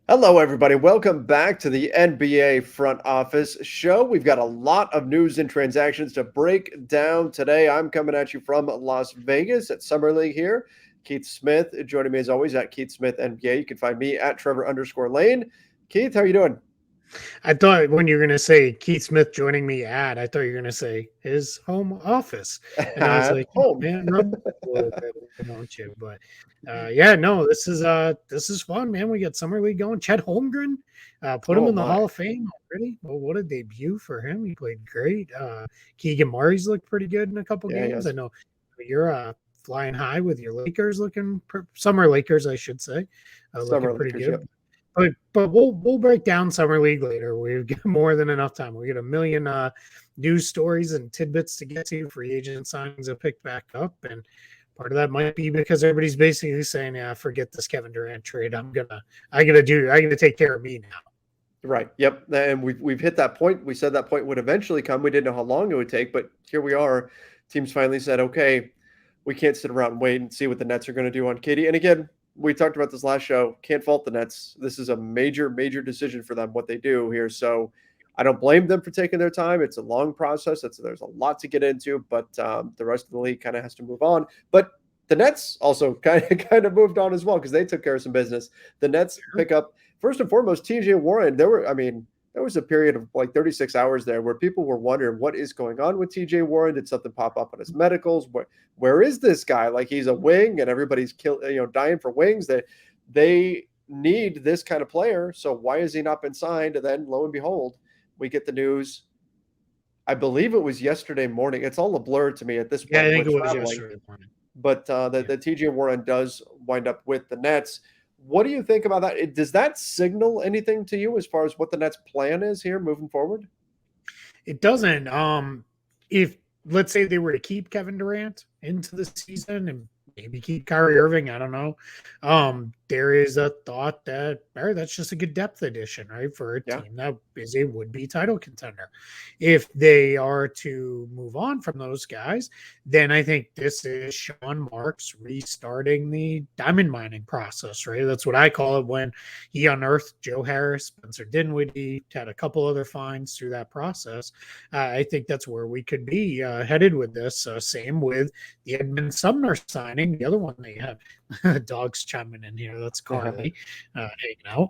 Hello, everybody. Welcome back to the NBA Front Office Show. We've got a lot of news and transactions to break down today. I'm coming at you from Las Vegas at Summer League here. Keith Smith joining me as always at Keith Smith NBA. You can find me at Trevor_Lane. Keith, how are you doing? I thought when you were going to say Keith Smith joining me I thought you were going to say his home office. And I was At like, home. man, rub a little bit, why don't you? But yeah, no, this is fun, man. We got summer league going. Chet Holmgren, put him Oh in the my. Hall of Fame already. Well, what a debut for him. He played great. Keegan Murray's looked pretty good in a couple Yeah, games. I yes. know you're flying high with your Lakers summer Lakers, I should say, looking Summer pretty Lakers, good. yep. But we'll break down summer league later. We've got more than enough time. We got a million news stories and tidbits to get to. Free agent signings have picked back up, and part of that might be because everybody's basically saying, "Yeah, forget this Kevin Durant trade. I gotta take care of me now." Right. Yep. And we've hit that point. We said that point would eventually come. We didn't know how long it would take, but here we are. Teams finally said, okay, we can't sit around and wait and see what the Nets are going to do on Katie. And again, we talked about this last show. Can't fault the Nets. This is a major, major decision for them, what they do here. So I don't blame them for taking their time. It's a long process. There's a lot to get into, but the rest of the league kind of has to move on. But the Nets also kind of moved on as well because they took care of some business. The Nets pick up first and foremost TJ Warren. There was a period of like 36 hours there where people were wondering what is going on with TJ Warren. Did something pop up on his medicals? Where is this guy? Like he's a wing and everybody's dying for wings. They need this kind of player. So why has he not been signed? And then lo and behold, we get the news. I believe it was yesterday morning. It's all a blur to me at this Yeah, I point. We're think it was traveling, yesterday morning. but Yeah. the TJ Warren does wind up with the Nets. What do you think about that? Does that signal anything to you as far as what the Nets' plan is here moving forward? It doesn't. If let's say they were to keep Kevin Durant into the season and maybe keep Kyrie Irving, I don't know. There is a thought that that's just a good depth addition, right, for a Yeah. team that is a would-be title contender. If they are to move on from those guys, then I think this is Sean Marks restarting the diamond mining process, right? That's what I call it when he unearthed Joe Harris, Spencer Dinwiddie, had a couple other finds through that process. I think that's where we could be headed with this. Same with the Edmund Sumner signing, the other one they have. Dogs chiming in here. That's Carly hanging out.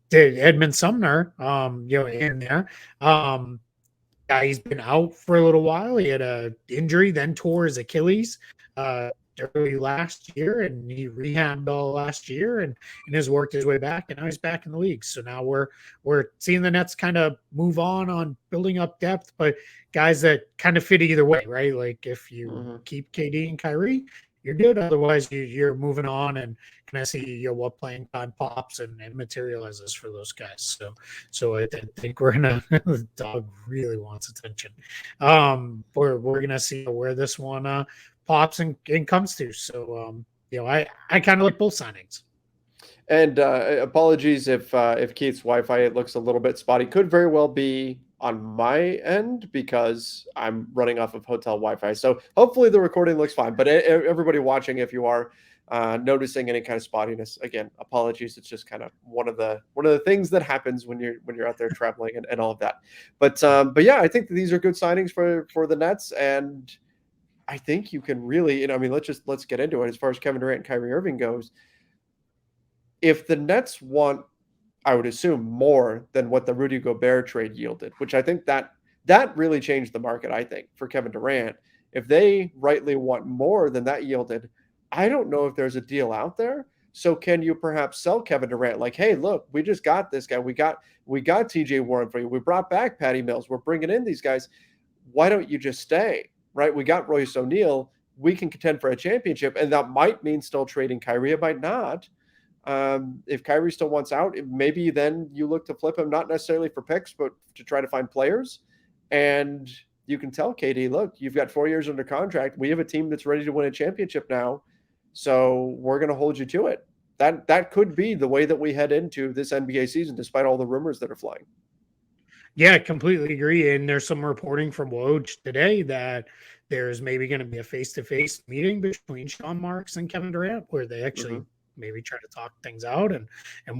The Edmund Sumner, in there. Yeah, he's been out for a little while. He had a injury, then tore his Achilles early last year, and he rehabbed all last year and has worked his way back, and now he's back in the league. So now we're seeing the Nets kind of move on building up depth, but guys that kind of fit either way, right? Like if you Mm-hmm. keep KD and Kyrie, you're good. Otherwise, you're moving on and kind of see what playing time pops and materializes for those guys. So I think we're gonna the dog really wants attention. We're gonna see where this one pops and comes to. So I kind of like both signings. And apologies if Keith's Wi-Fi looks a little bit spotty. Could very well be on my end because I'm running off of hotel Wi-Fi. So hopefully the recording looks fine. But everybody watching, if you are noticing any kind of spottiness, again, apologies. It's just kind of one of the things that happens when you're out there traveling and all of that. But yeah, I think that these are good signings for the Nets, and I think you can really, I mean, let's get into it as far as Kevin Durant and Kyrie Irving goes. If the Nets want, I would assume, more than what the Rudy Gobert trade yielded, which I think that really changed the market, I think, for Kevin Durant. If they rightly want more than that yielded, I don't know if there's a deal out there. So can you perhaps sell Kevin Durant like, hey, look, we just got this guy. We got TJ Warren for you. We brought back Patty Mills. We're bringing in these guys. Why don't you just stay? Right? We got Royce O'Neal. We can contend for a championship. And that might mean still trading Kyrie. It might not. If Kyrie still wants out, maybe then you look to flip him, not necessarily for picks, but to try to find players. And you can tell KD, look, you've got 4 years under contract. We have a team that's ready to win a championship now. So we're going to hold you to it. That could be the way that we head into this NBA season, despite all the rumors that are flying. Yeah, I completely agree. And there's some reporting from Woj today that there's maybe going to be a face-to-face meeting between Sean Marks and Kevin Durant where they actually Mm-hmm. maybe try to talk things out and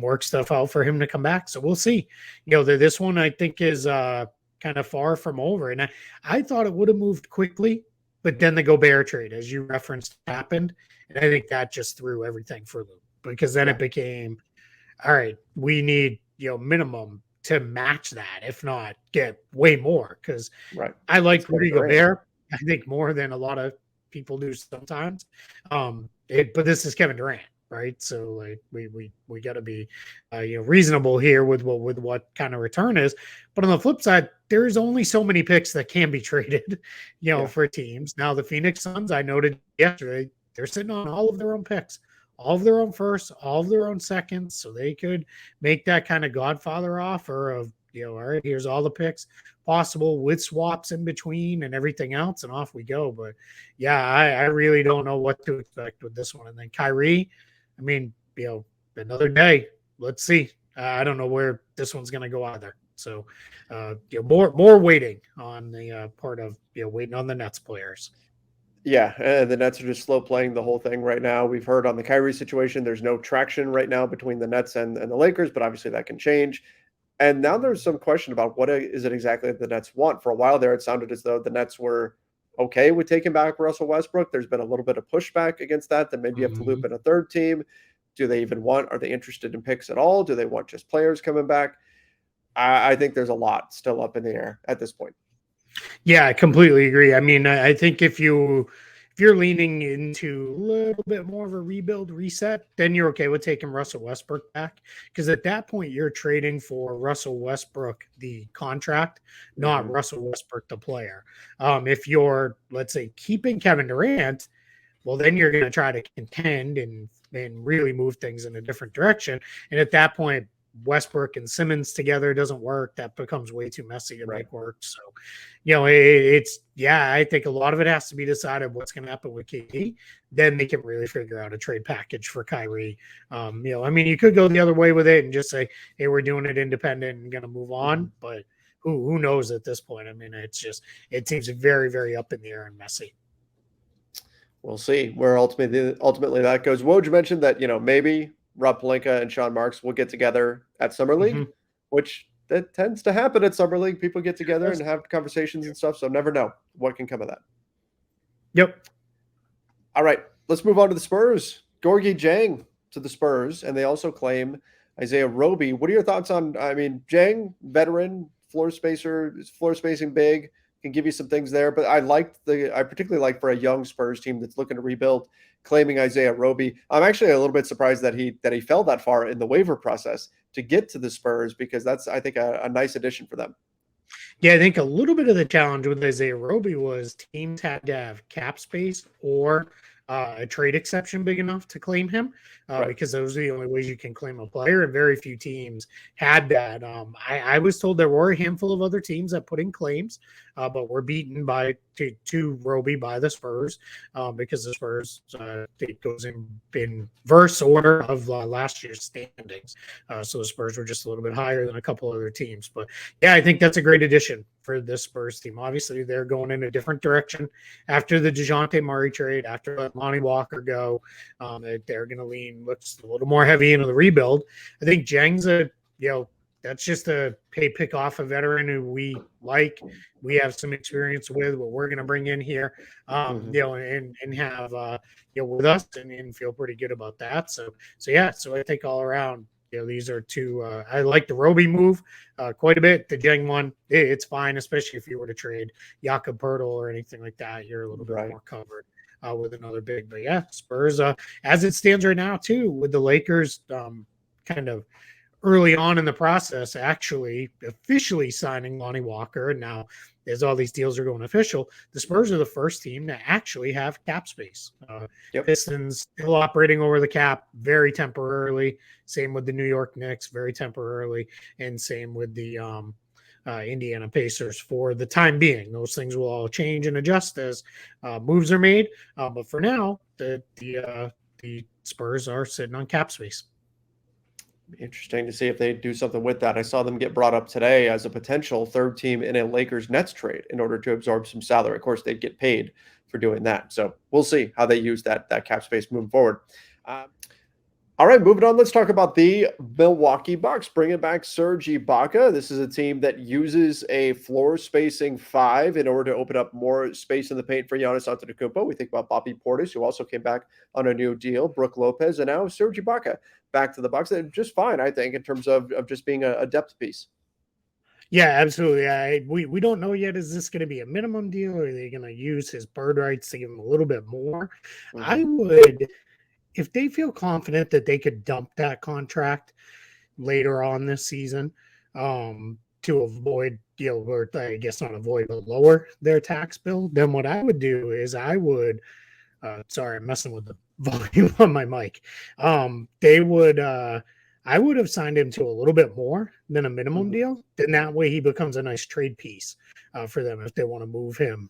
work stuff out for him to come back. So we'll see. This one I think is kind of far from over. And I thought it would have moved quickly, but then the Gobert trade, as you referenced, happened. And I think that just threw everything for a loop, because then it became, all right, we need, minimum to match that, if not get way more. Because I like Rudy Gobert, I think, more than a lot of people do sometimes. But this is Kevin Durant, right? So like we got to be reasonable here with what kind of return is. But on the flip side, there's only so many picks that can be traded, for teams. Now the Phoenix Suns, I noted yesterday, they're sitting on all of their own picks, all of their own firsts, all of their own seconds, so they could make that kind of Godfather offer of, all right, here's all the picks possible with swaps in between and everything else, and off we go. But yeah, I really don't know what to expect with this one. And then Kyrie, I mean, another day. Let's see. I don't know where this one's going to go either. So, more waiting on the part of waiting on the Nets players. Yeah, and the Nets are just slow playing the whole thing right now. We've heard on the Kyrie situation, there's no traction right now between the Nets and the Lakers, but obviously that can change. And now there's some question about what is it exactly that the Nets want. For a while there, it sounded as though the Nets were okay with taking back Russell Westbrook. There's been a little bit of pushback against that maybe you have to loop in a third team. Do they even are they interested in picks at all? Do they want just players coming back? I think there's a lot still up in the air at this point. Yeah, I completely agree. I mean, I think if you're leaning into a little bit more of a rebuild reset, then you're okay with taking Russell Westbrook back, because at that point you're trading for Russell Westbrook the contract, not Russell Westbrook the player. If you're, let's say, keeping Kevin Durant, well, then you're going to try to contend and really move things in a different direction. And at that point, Westbrook and Simmons together doesn't work. That becomes way too messy to make work. So, I think a lot of it has to be decided what's going to happen with KD. Then they can really figure out a trade package for Kyrie. You could go the other way with it and just say, hey, we're doing it independent and going to move on. But who knows at this point? I mean, it seems very, very up in the air and messy. We'll see where ultimately that goes. Woj mentioned that, maybe Rob Pelinka and Sean Marks will get together at Summer League, which that tends to happen at Summer League. People get together and have conversations and stuff, so never know what can come of that. Yep. All right, let's move on to the Spurs. Gorgui Dieng to the Spurs, and they also claim Isaiah Roby. What are your thoughts on, Dieng, veteran, floor spacing big, can give you some things there, but I particularly like for a young Spurs team that's looking to rebuild, claiming Isaiah Roby. I'm actually a little bit surprised that he fell that far in the waiver process to get to the Spurs, because that's, I think, a nice addition for them. Yeah, I think a little bit of the challenge with Isaiah Roby was teams had to have cap space or a trade exception big enough to claim him, because those are the only ways you can claim a player, and very few teams had that. I was told there were a handful of other teams that put in claims, but were beaten to Roby by the Spurs, because the Spurs it goes in verse order of last year's standings. So the Spurs were just a little bit higher than a couple other teams. But yeah, I think that's a great addition for this Spurs team. Obviously, they're going in a different direction after the DeJounte Murray trade, after letting Lonnie Walker go. They're going to lean looks a little more heavy into the rebuild. I think Dieng's that's just a pick off a veteran who we like. We have some experience with what we're going to bring in here, and have with us and feel pretty good about that. So I think all around, these are two. I like the Roby move quite a bit. The Dieng one, it's fine, especially if you were to trade Jakob Poeltl or anything like that. You're a little bit more covered with another big. But yeah, Spurs, as it stands right now, too, with the Lakers kind of early on in the process, actually officially signing Lonnie Walker. And now, as all these deals are going official, the Spurs are the first team to actually have cap space. Pistons still operating over the cap very temporarily. Same with the New York Knicks, very temporarily. And same with the Indiana Pacers for the time being. Those things will all change and adjust as moves are made. But for now, the Spurs are sitting on cap space. Interesting to see if they do something with that. I saw them get brought up today as a potential third team in a Lakers-Nets trade in order to absorb some salary. Of course, they'd get paid for doing that. So we'll see how they use that cap space moving forward. All right, moving on. Let's talk about the Milwaukee Bucks bringing back Serge Ibaka. This is a team that uses a floor spacing five in order to open up more space in the paint for Giannis Antetokounmpo. We think about Bobby Portis, who also came back on a new deal, Brooke Lopez, and now Serge Ibaka back to the Bucks. And just fine, I think, in terms of just being a depth piece. Yeah, absolutely. We don't know yet. Is this going to be a minimum deal, or are they going to use his bird rights to give him a little bit more? I Mm-hmm. would, if they feel confident that they could dump that contract later on this season, to avoid, or I guess not avoid, but lower their tax bill, then what I would do is I would, sorry, I'm messing with the volume on my mic. They would, I would have signed him to a little bit more than a minimum Mm-hmm. deal. Then that way he becomes a nice trade piece for them if they want to move him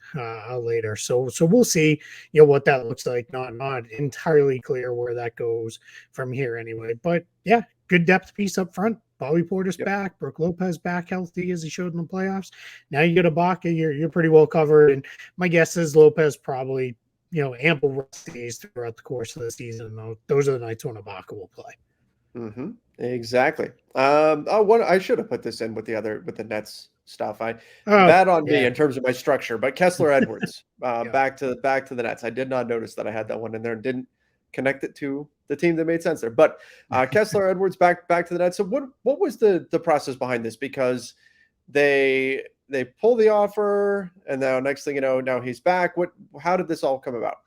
later. So we'll see, what that looks like. Not entirely clear where that goes from here anyway. But yeah, good depth piece up front. Bobby Portis Yep. back, Brooke Lopez back healthy as he showed in the playoffs. Now you get Ibaka, you're pretty well covered. And my guess is Lopez probably, ample rest days throughout the course of the season. Those are the nights when Ibaka will play. Mm-hmm. Exactly. I should have put this in with the Nets stuff. Oh, Bad on me yeah. in terms of my structure, but Kessler Edwards, Yeah. back to the Nets. I did not notice that I had that one in there and didn't connect it to the team that made sense there. But Kessler Edwards back to the Nets. So what was the process behind this? Because they pull the offer, and now next thing you know, now he's back. How did this all come about?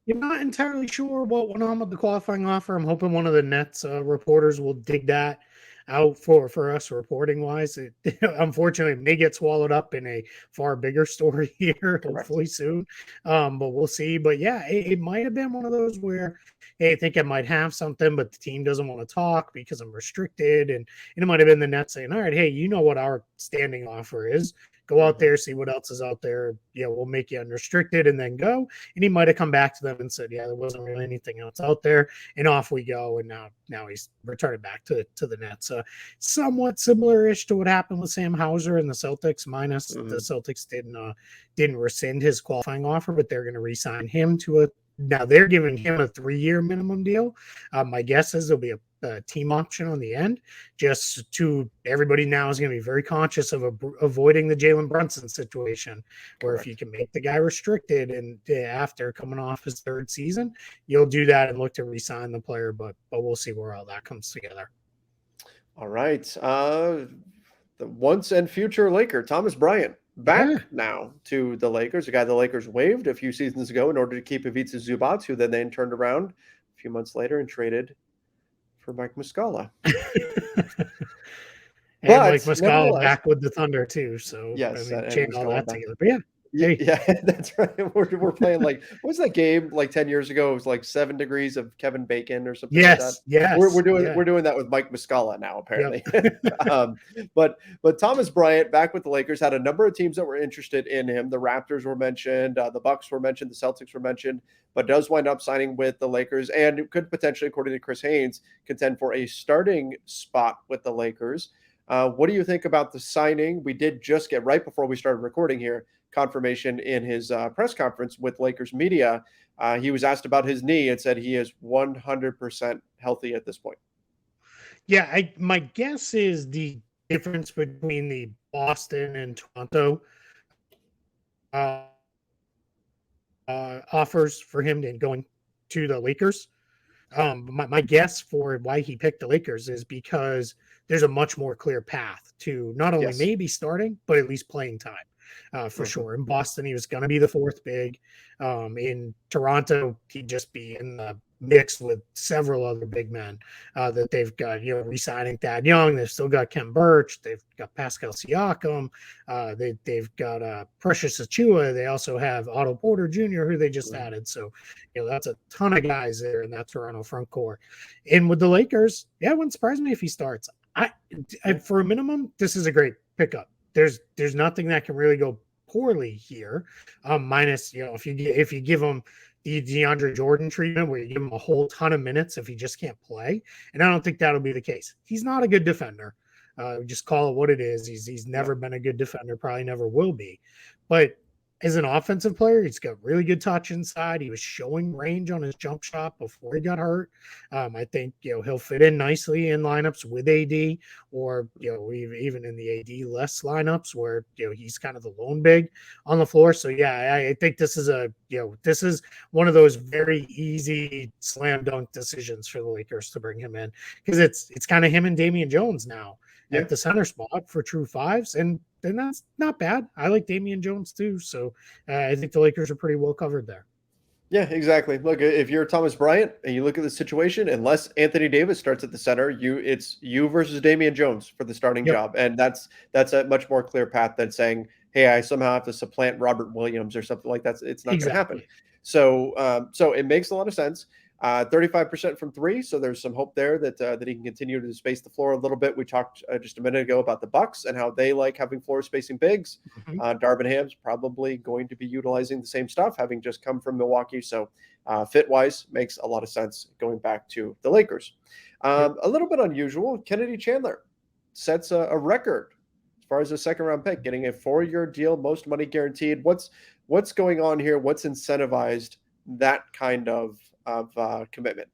You're not entirely sure what went on with the qualifying offer. I'm hoping one of the Nets reporters will dig that out for us reporting wise. It unfortunately may get swallowed up in a far bigger story here, Correct. hopefully soon. But we'll see. But yeah, it might have been one of those where, hey, I think I might have something, but the team doesn't want to talk because I'm restricted. And it might have been the Nets saying, all right, hey, you know what our standing offer is. Go out Mm-hmm. there, see what else is out there. Yeah, we'll make you unrestricted and then go. And he might have come back to them and said, yeah, there wasn't really anything else out there. And off we go. And now he's returning back to the Nets. Somewhat similar-ish to what happened with Sam Hauser and the Celtics, minus the Mm-hmm. Celtics didn't rescind his qualifying offer, but they're going to re-sign him to a now they're giving him a 3-year minimum deal. My guess is there'll be a team option on the end. Just to everybody now is going to be very conscious of avoiding the Jalen Brunson situation, where if you Correct. can make the guy restricted and after coming off his third season, you'll do that and look to re-sign the player. But we'll see where all that comes together. All right. The once and future Laker, Thomas Bryant, Yeah. back now to the Lakers, a guy the Lakers waived a few seasons ago in order to keep Ivica Zubac, who then turned around a few months later and traded for Mike Muscala. And Mike But Muscala nevertheless, back with the Thunder too. So I yes, mean, and chain all Muscala that back. together. But yeah, hey, Yeah, that's right. We're playing like what was that game like 10 years ago? It was like 7 degrees of Kevin Bacon or something like that. yes, yes, We're doing that with Mike Muscala now, yep. apparently. um, but Thomas Bryant back with the Lakers had a number of teams that were interested in him. The Raptors were mentioned, the Bucks were mentioned, the Celtics were mentioned, but does wind up signing with the Lakers and could potentially, according to Chris Haynes, contend for a starting spot with the Lakers. What do you think about the signing? We did just get right before we started recording here confirmation in his press conference with Lakers media. He was asked about his knee and said he is 100% healthy at this point. Yeah, my guess is the difference between the Boston and Toronto uh, offers for him and going to the Lakers. My guess for why he picked the Lakers is because there's a much more clear path to not only Yes. maybe starting, but at least playing time. For Mm-hmm. sure. In Boston, he was going to be the fourth big. In Toronto, he'd just be in the mix with several other big men that they've got, re-signing Thad Young. They've still got Ken Burch. They've got Pascal Siakam. They've got Precious Achua. They also have Otto Porter Jr., who they just Mm-hmm. added. So, that's a ton of guys there in that Toronto front court. And with the Lakers, yeah, it wouldn't surprise me if he starts. For a minimum, this is a great pickup. There's nothing that can really go poorly here, minus if you give him the DeAndre Jordan treatment where you give him a whole ton of minutes if he just can't play, and I don't think that'll be the case. He's not a good defender. Just call it what it is. He's never been a good defender, probably never will be. But as an offensive player, he's got really good touch inside. He was showing range on his jump shot before he got hurt. I think he'll fit in nicely in lineups with AD, or even in the AD less lineups where he's kind of the lone big on the floor. So yeah, I think this is this is one of those very easy slam dunk decisions for the Lakers to bring him in, because it's kind of him and Damian Jones now Yeah. at the center spot for true fives, and that's not bad. I like Damian Jones too, so I think the Lakers are pretty well covered there. Yeah, exactly. Look, if you're Thomas Bryant and you look at the situation, unless Anthony Davis starts at the center, it's you versus Damian Jones for the starting Yep, job, and that's a much more clear path than saying, "Hey, I somehow have to supplant Robert Williams or something like that." It's not going to happen. exactly. So it makes a lot of sense. 35% from three, so there's some hope there that he can continue to space the floor a little bit. We talked just a minute ago about the Bucks and how they like having floor spacing bigs. Mhm. Darvin Ham's probably going to be utilizing the same stuff, having just come from Milwaukee. So fit wise, makes a lot of sense going back to the Lakers. Yep. A little bit unusual. Kennedy Chandler sets a record as far as a second round pick, getting a 4-year deal, most money guaranteed. What's going on here? What's incentivized that kind of commitment?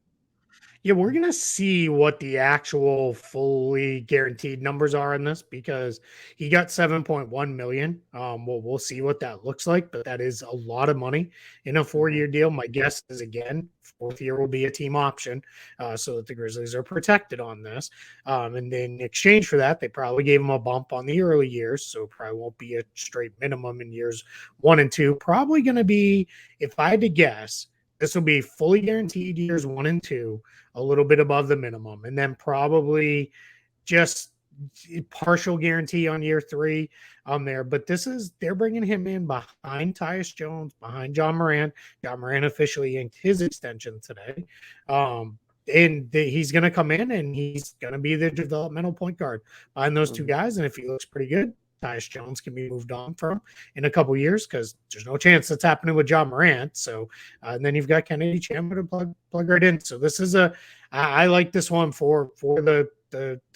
Yeah, we're gonna see what the actual fully guaranteed numbers are in this, because he got 7.1 million. We'll see what that looks like, but that is a lot of money in a 4-year deal. My guess is, again, fourth year will be a team option, so that the Grizzlies are protected on this. And then in exchange for that, they probably gave him a bump on the early years, so probably won't be a straight minimum in years 1 and 2. Probably going to be, if I had to guess, this will be fully guaranteed years 1 and 2, a little bit above the minimum, and then probably just partial guarantee on year 3 on there. But they're bringing him in behind Tyus Jones, behind John Morant. John Morant officially inked his extension today. And he's going to come in and he's going to be the developmental point guard behind those two guys. And if he looks pretty good, Tyus Jones can be moved on from in a couple years, because there's no chance that's happening with John Morant. So, and then you've got Kennedy Chandler to plug right in. So this is I like this one for the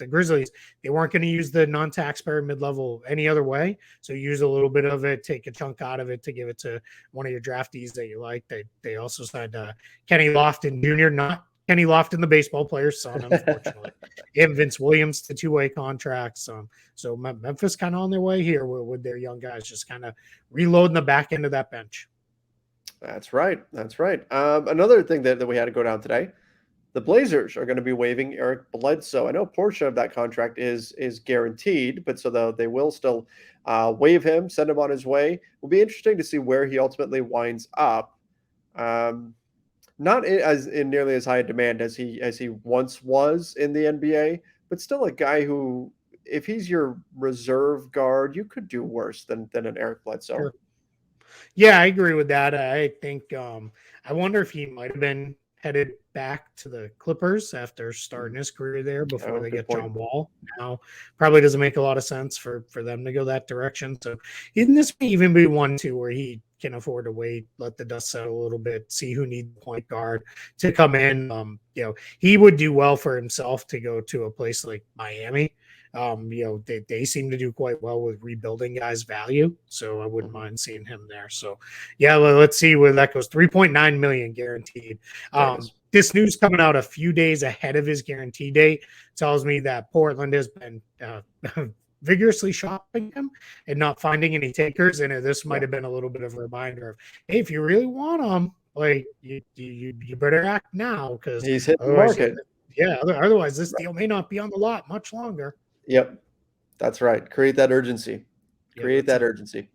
Grizzlies. They weren't going to use the non-taxpayer mid-level any other way. So use a little bit of it, take a chunk out of it to give it to one of your draftees that you like. They also signed Kenny Lofton Jr., not Kenny Lofton, the baseball player's son, unfortunately. And Vince Williams to 2-way contracts. So Memphis kind of on their way here with their young guys, just kind of reloading the back end of that bench. That's right. That's right. Another thing that we had to go down today, the Blazers are going to be waiving Eric Bledsoe. I know a portion of that contract is guaranteed, but so they will still waive him, send him on his way. It will be interesting to see where he ultimately winds up. Not as in nearly as high a demand as he once was in the NBA, but still a guy who, if he's your reserve guard, you could do worse than an Eric Bledsoe. Sure. Yeah, I agree with that. I think I wonder if he might have been headed back to the Clippers after starting his career there before they get John Wall. Now probably doesn't make a lot of sense for them to go that direction. So this may even be one too where he can afford to wait, let the dust settle a little bit, see who needs the point guard to come in. He would do well for himself to go to a place like Miami. They seem to do quite well with rebuilding guys' value, so I wouldn't mind seeing him there. So, yeah, let's see where that goes. 3.9 million guaranteed. This news coming out a few days ahead of his guarantee date tells me that Portland has been vigorously shopping him and not finding any takers. And this might have been a little bit of a reminder of, hey, if you really want him, like you better act now, because he's hitting the market. Yeah, otherwise this deal may not be on the lot much longer. Yep, that's right. Create that urgency. Urgency.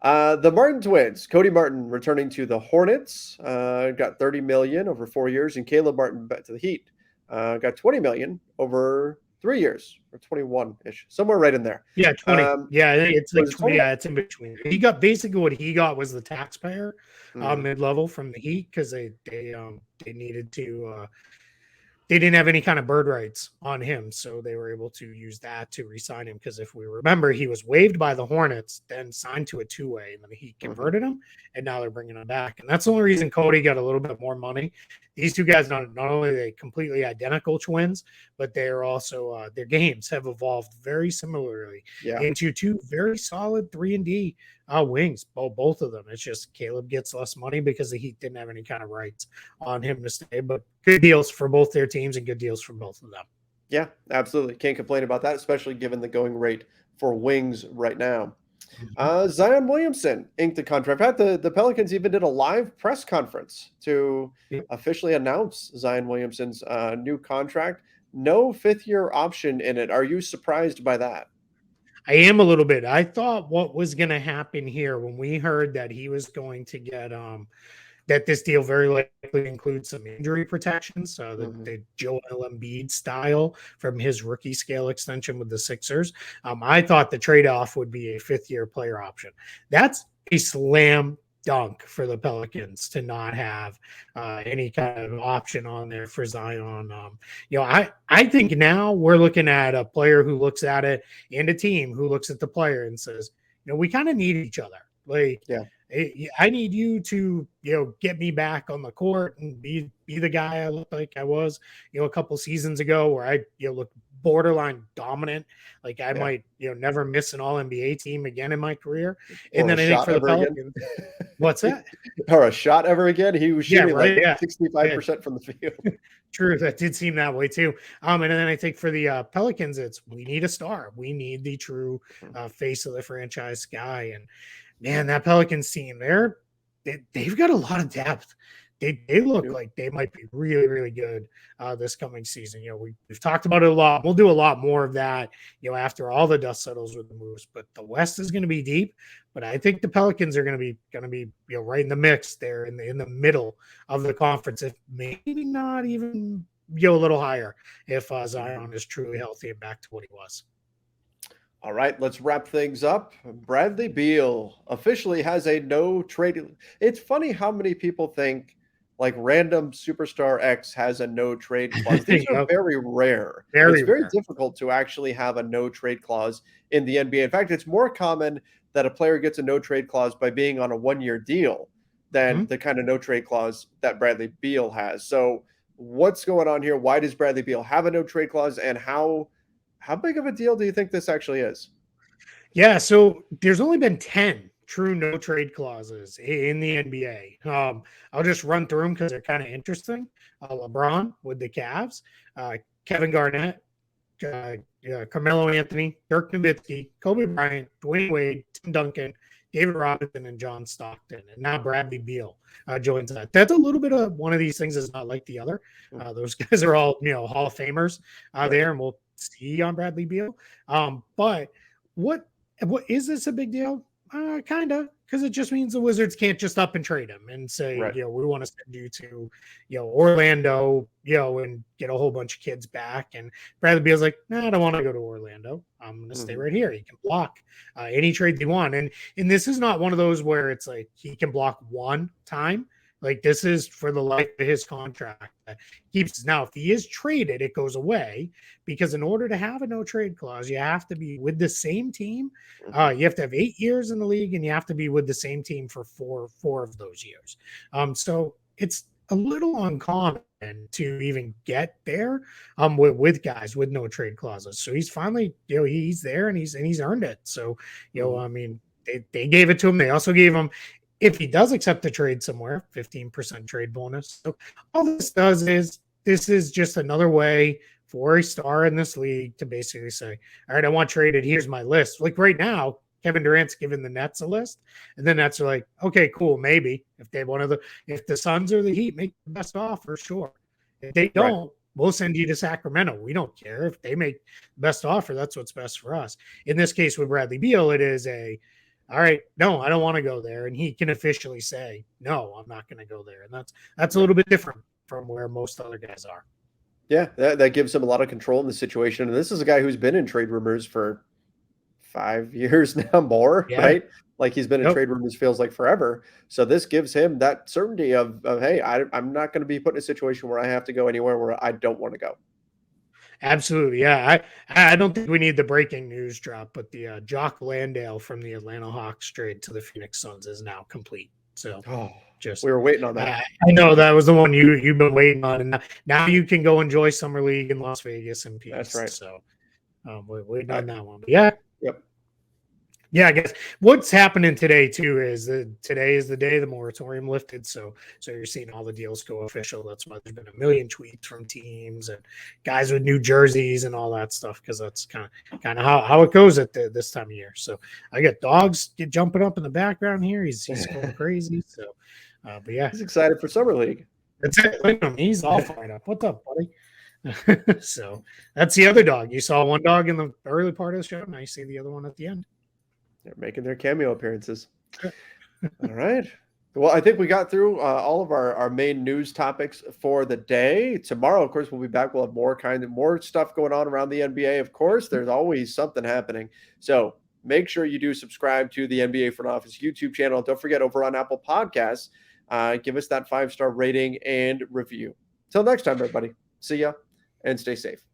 The Martin twins, Cody Martin returning to the Hornets, got 30 million over 4 years, and Caleb Martin back to the Heat, got 20 million over 3 years, or 21-ish, somewhere right in there. Yeah, 20. Yeah, it's like 20. Yeah, it's in between. He got basically what he got was the taxpayer mid-level from the Heat, because they needed to. They didn't have any kind of bird rights on him, so they were able to use that to re-sign him. Because if we remember, he was waived by the Hornets, then signed to a 2-way, and then he converted him, and now they're bringing him back. And that's the only reason Cody got a little bit more money. These two guys, not only are they completely identical twins, but they are also their games have evolved very similarly into two very solid 3-and-D Wings, both of them. It's just Caleb gets less money because the Heat didn't have any kind of rights on him to stay. But good deals for both their teams and good deals for both of them. Yeah, absolutely. Can't complain about that, especially given the going rate for wings right now. Zion Williamson inked the contract. In fact, the Pelicans even did a live press conference to Yep. officially announce Zion Williamson's new contract. No fifth-year option in it. Are you surprised by that? I am a little bit. I thought what was going to happen here when we heard that he was going to get that this deal very likely includes some injury protection. So the Joel Embiid style from his rookie scale extension with the Sixers. I thought the trade-off would be a fifth-year player option. That's a slam dunk for the Pelicans to not have any kind of option on there for Zion. I think now we're looking at a player who looks at it and a team who looks at the player and says, we kind of need each other. Like, yeah. I need you to, get me back on the court and be the guy I looked like I was, a couple seasons ago where I, looked borderline dominant. Like I might, never miss an all NBA team again in my career. And then I think for the Pelicans, what's that? Or a shot ever again? He was shooting 65% from the field. True. That did seem that way too. And then I think for the Pelicans, we need a star. We need the true face of the franchise guy. And man, that Pelicans team they've got a lot of depth. They look like they might be really, really good this coming season. We've talked about it a lot. We'll do a lot more of that, after all the dust settles with the moves. But the West is going to be deep. But I think the Pelicans are going to be right in the mix there in the middle of the conference, if maybe not even a little higher if Zion is truly healthy and back to what he was. All right, let's wrap things up. Bradley Beal officially has a no trade. It's funny how many people think like random superstar X has a no trade clause. These are very rare. It's very difficult to actually have a no trade clause in the NBA. In fact, it's more common that a player gets a no trade clause by being on a 1-year deal than the kind of no trade clause that Bradley Beal has. So what's going on here? Why does Bradley Beal have a no trade clause, and how big of a deal do you think this actually is? Yeah, so there's only been 10 true no trade clauses in the NBA. I'll just run through them because they're kind of interesting. LeBron with the Cavs, Kevin Garnett, Carmelo Anthony, Dirk Nowitzki, Kobe Bryant, Dwayne Wade, Tim Duncan, David Robinson, and John Stockton. And now Bradley Beal joins that. That's a little bit of one of these things is not like the other. Those guys are all, Hall of Famers there, and we'll see on Bradley Beal. But what is this a big deal? Kind of, because it just means the Wizards can't just up and trade him and say, we want to send you to, Orlando, and get a whole bunch of kids back. And Bradley Beal's like, no, I don't want to go to Orlando. I'm going to stay right here. He can block any trade they want. And this is not one of those where it's like he can block one time. Like this is for the life of his contract. Keeps now, if he is traded, it goes away because in order to have a no trade clause, you have to be with the same team. You have to have 8 years in the league, and you have to be with the same team for four of those years. So it's a little uncommon to even get there with guys with no trade clauses. So he's finally, he's there and he's earned it. So I mean, they gave it to him. They also gave him, if he does accept the trade somewhere, 15% trade bonus. So all this does is this is just another way for a star in this league to basically say, all right, I want traded. Here's my list. Like right now, Kevin Durant's given the Nets a list, and the Nets are like, okay, cool, maybe if if the Suns or the Heat make the best offer, sure. If they don't, we'll send you to Sacramento. We don't care if they make the best offer. That's what's best for us. In this case with Bradley Beal, it is all right, no, I don't want to go there. And he can officially say, no, I'm not going to go there. And that's a little bit different from where most other guys are. Yeah, that gives him a lot of control in the situation. And this is a guy who's been in trade rumors for 5 years now, more, right? Like he's been in trade rumors feels like forever. So this gives him that certainty of hey, I'm not going to be put in a situation where I have to go anywhere where I don't want to go. Absolutely. Yeah. I don't think we need the breaking news drop, but the Jock Landale from the Atlanta Hawks trade to the Phoenix Suns is now complete. So we were waiting on that. I know that was the one you've been waiting on. And now you can go enjoy Summer League in Las Vegas and peace. That's right. So we're waiting on that one. But yeah. Yep. Yeah, I guess what's happening today too is that today is the day the moratorium lifted. So you're seeing all the deals go official. That's why there's been a million tweets from teams and guys with new jerseys and all that stuff, because that's kind of how it goes at this time of year. So I got dogs jumping up in the background here. He's going crazy. So, but yeah, He's excited for summer league. that's it. Look at him. He's all fired up. What's up, buddy? So that's the other dog. You saw one dog in the early part of the show. Now you see the other one at the end. They're making their cameo appearances. All right. Well, I think we got through all of our main news topics for the day. Tomorrow, of course, we'll be back. We'll have more stuff going on around the NBA. Of course, there's always something happening. So make sure you do subscribe to the NBA Front Office YouTube channel. Don't forget, over on Apple Podcasts, give us that 5-star rating and review. Till next time, everybody. See ya and stay safe.